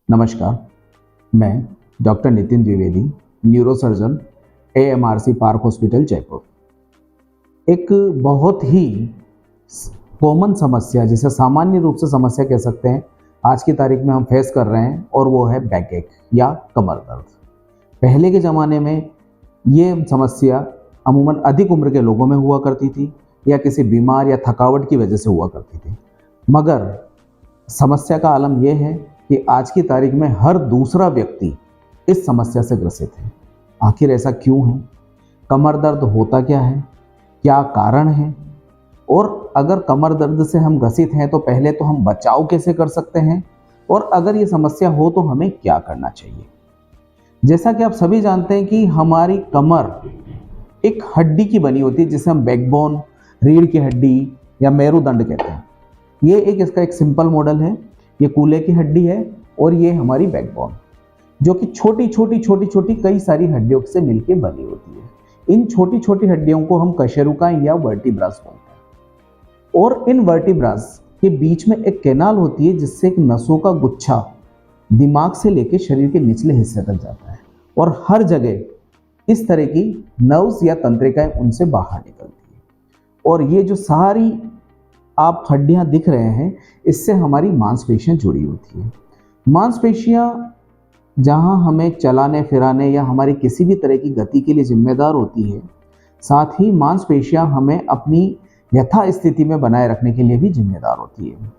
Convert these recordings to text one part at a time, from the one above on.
नमस्कार, मैं doctor Nitin Dwivedi, neurosurgeon, AMRC park hospital Jaipur. एक बहुत ही कॉमन समस्या, जिसे सामान्य रूप से समस्या कह सकते हैं, आज की तारीख में हम फेस कर रहे हैं और वो है बैक एक या कमर दर्द। पहले के ज़माने में ये समस्या अमूमन अधिक उम्र के लोगों में हुआ करती थी या किसी बीमार या थकावट की वजह से हुआ करती थी। मगर समस्या का आलम यह है कि आज की तारीख में हर दूसरा व्यक्ति इस समस्या से ग्रसित है। आखिर ऐसा क्यों है? कमर दर्द होता क्या है? क्या कारण है? और अगर कमर दर्द से हम ग्रसित हैं तो पहले तो हम बचाव कैसे कर सकते हैं, और अगर ये समस्या हो तो हमें क्या करना चाहिए? जैसा कि आप सभी जानते हैं कि हमारी कमर एक हड्डी की बनी होती है, जिसे हम बैकबोन, रीढ़ की हड्डी या मेरुदंड कहते हैं। ये इसका एक सिंपल मॉडल है। ये कूल्हे की हड्डी है और ये हमारी बैकबोन, जो कि छोटी छोटी कई सारी हड्डियों से मिलकर बनी होती है। इन छोटी छोटी हड्डियों को हम कशेरुकाएं या वर्टिब्रास बोलते हैं। और इन वर्टिब्रास के बीच में एक कैनाल होती है, जिससे एक नसों का गुच्छा दिमाग से लेकर शरीर के निचले हिस्से तक जाता है, और हर जगह इस तरह की नर्व्स या तंत्रिकाएं उनसे बाहर निकलती है। और ये जो सारी आप हड्डियां दिख रहे हैं, इससे हमारी मांसपेशियां जुड़ी होती हैं। मांसपेशियां जहां हमें चलाने फिराने या हमारी किसी भी तरह की गति के लिए जिम्मेदार होती है, साथ ही मांसपेशियां हमें अपनी यथा स्थिति में बनाए रखने के लिए भी जिम्मेदार होती है।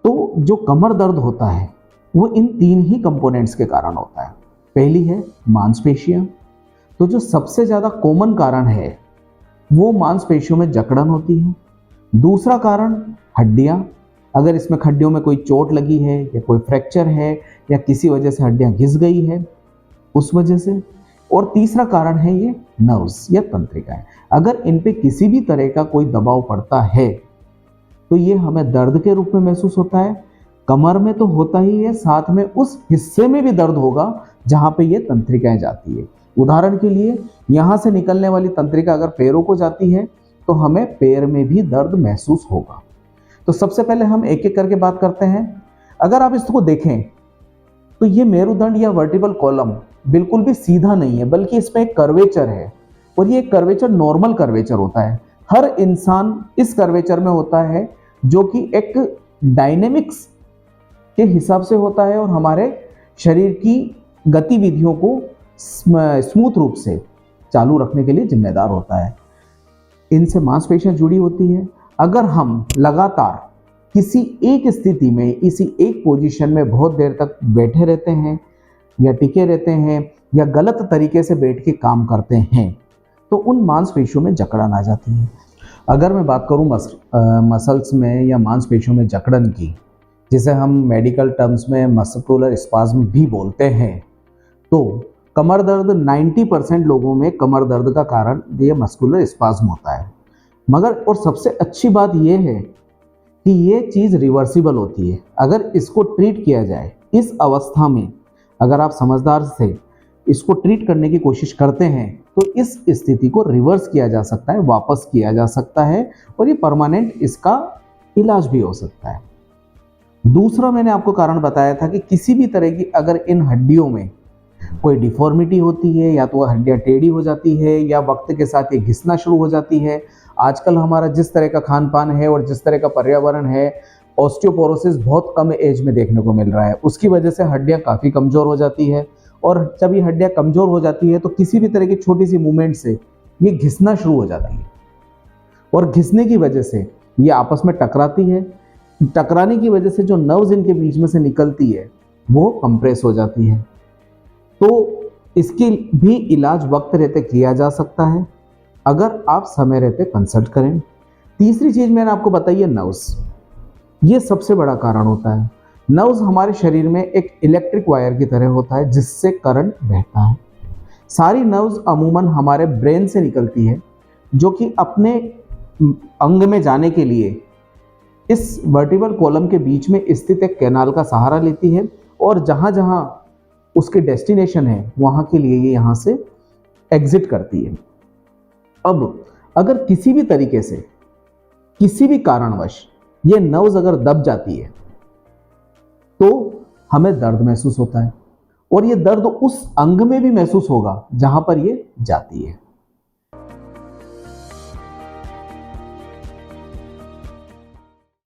तो जो कमर दर्द होता है वो इन तीन ही कंपोनेंट्स के कारण होता है। पहली है मांसपेशियां। तो जो सबसे ज़्यादा कॉमन कारण है वो मांसपेशियों में जकड़न होती है। दूसरा कारण हड्डियां, अगर इसमें हड्डियों में कोई चोट लगी है या कोई फ्रैक्चर है या किसी वजह से हड्डियां घिस गई है उस वजह से। और तीसरा कारण है ये नर्व्स या तंत्रिकाएं। अगर इन पे किसी भी तरह का कोई दबाव पड़ता है तो ये हमें दर्द के रूप में महसूस होता है। कमर में तो होता ही है, साथ में उस हिस्से में भी दर्द होगा जहां पे ये तंत्रिकाएं जाती है। उदाहरण के लिए, यहाँ से निकलने वाली तंत्रिका अगर पैरों को जाती है तो हमें पैर में भी दर्द महसूस होगा। तो सबसे पहले हम एक एक करके बात करते हैं। अगर आप इसको देखें तो ये मेरुदंड या वर्टिब्रल कॉलम बिल्कुल भी सीधा नहीं है, बल्कि इसमें एक कर्वेचर है, और ये कर्वेचर नॉर्मल कर्वेचर होता है। हर इंसान इस कर्वेचर में होता है, जो कि एक डायनेमिक्स के हिसाब से होता है और हमारे शरीर की गतिविधियों को स्मूथ रूप से चालू रखने के लिए जिम्मेदार होता है। इनसे मांसपेशियां जुड़ी होती है। अगर हम लगातार किसी एक स्थिति में, इसी एक पोजीशन में बहुत देर तक बैठे रहते हैं या टिके रहते हैं या गलत तरीके से बैठ के काम करते हैं तो उन मांसपेशियों में जकड़न आ जाती है। अगर मैं बात करूं मसल्स में या मांसपेशियों में जकड़न की, जिसे हम मेडिकल टर्म्स में मस्कुलर स्पाज्म भी बोलते हैं, तो कमर दर्द 90% लोगों में कमर दर्द का कारण ये मस्कुलर स्पाज्म होता है। मगर और सबसे अच्छी बात ये है कि ये चीज़ रिवर्सिबल होती है। अगर इसको ट्रीट किया जाए, इस अवस्था में अगर आप समझदार से इसको ट्रीट करने की कोशिश करते हैं तो इस स्थिति को रिवर्स किया जा सकता है, वापस किया जा सकता है, और ये परमानेंट इसका इलाज भी हो सकता है। दूसरा मैंने आपको कारण बताया था कि किसी भी तरह की अगर इन हड्डियों में कोई डिफॉर्मिटी होती है, या तो वह हड्डियाँ टेढ़ी हो जाती है या वक्त के साथ ये घिसना शुरू हो जाती है। आजकल हमारा जिस तरह का खान पान है और जिस तरह का पर्यावरण है, ऑस्टियोपोरोसिस बहुत कम एज में देखने को मिल रहा है। उसकी वजह से हड्डियाँ काफ़ी कमज़ोर हो जाती है, और जब ये हड्डियाँ कमज़ोर हो जाती है तो किसी भी तरह की छोटी सी मूवमेंट से ये घिसना शुरू हो जाती है, और घिसने की वजह से ये आपस में टकराती है। टकराने की वजह से जो नर्व्स इनके बीच में से निकलती है वो कंप्रेस हो जाती है। तो इसकी भी इलाज वक्त रहते किया जा सकता है, अगर आप समय रहते कंसल्ट करें। तीसरी चीज़ मैंने आपको बताई है नर्व्स। ये सबसे बड़ा कारण होता है। नर्व्स हमारे शरीर में एक इलेक्ट्रिक वायर की तरह होता है, जिससे करंट बहता है। सारी नर्व्स अमूमन हमारे ब्रेन से निकलती है, जो कि अपने अंग में जाने के लिए इस वर्टिब्रल कॉलम के बीच में स्थित एक कैनाल का सहारा लेती है, और जहाँ जहाँ उसके डेस्टिनेशन है वहाँ के लिए ये यहाँ से एग्जिट करती है। अब अगर किसी भी तरीके से, किसी भी कारणवश ये नर्व्स अगर दब जाती है तो हमें दर्द महसूस होता है और ये दर्द उस अंग में भी महसूस होगा जहां पर ये जाती है।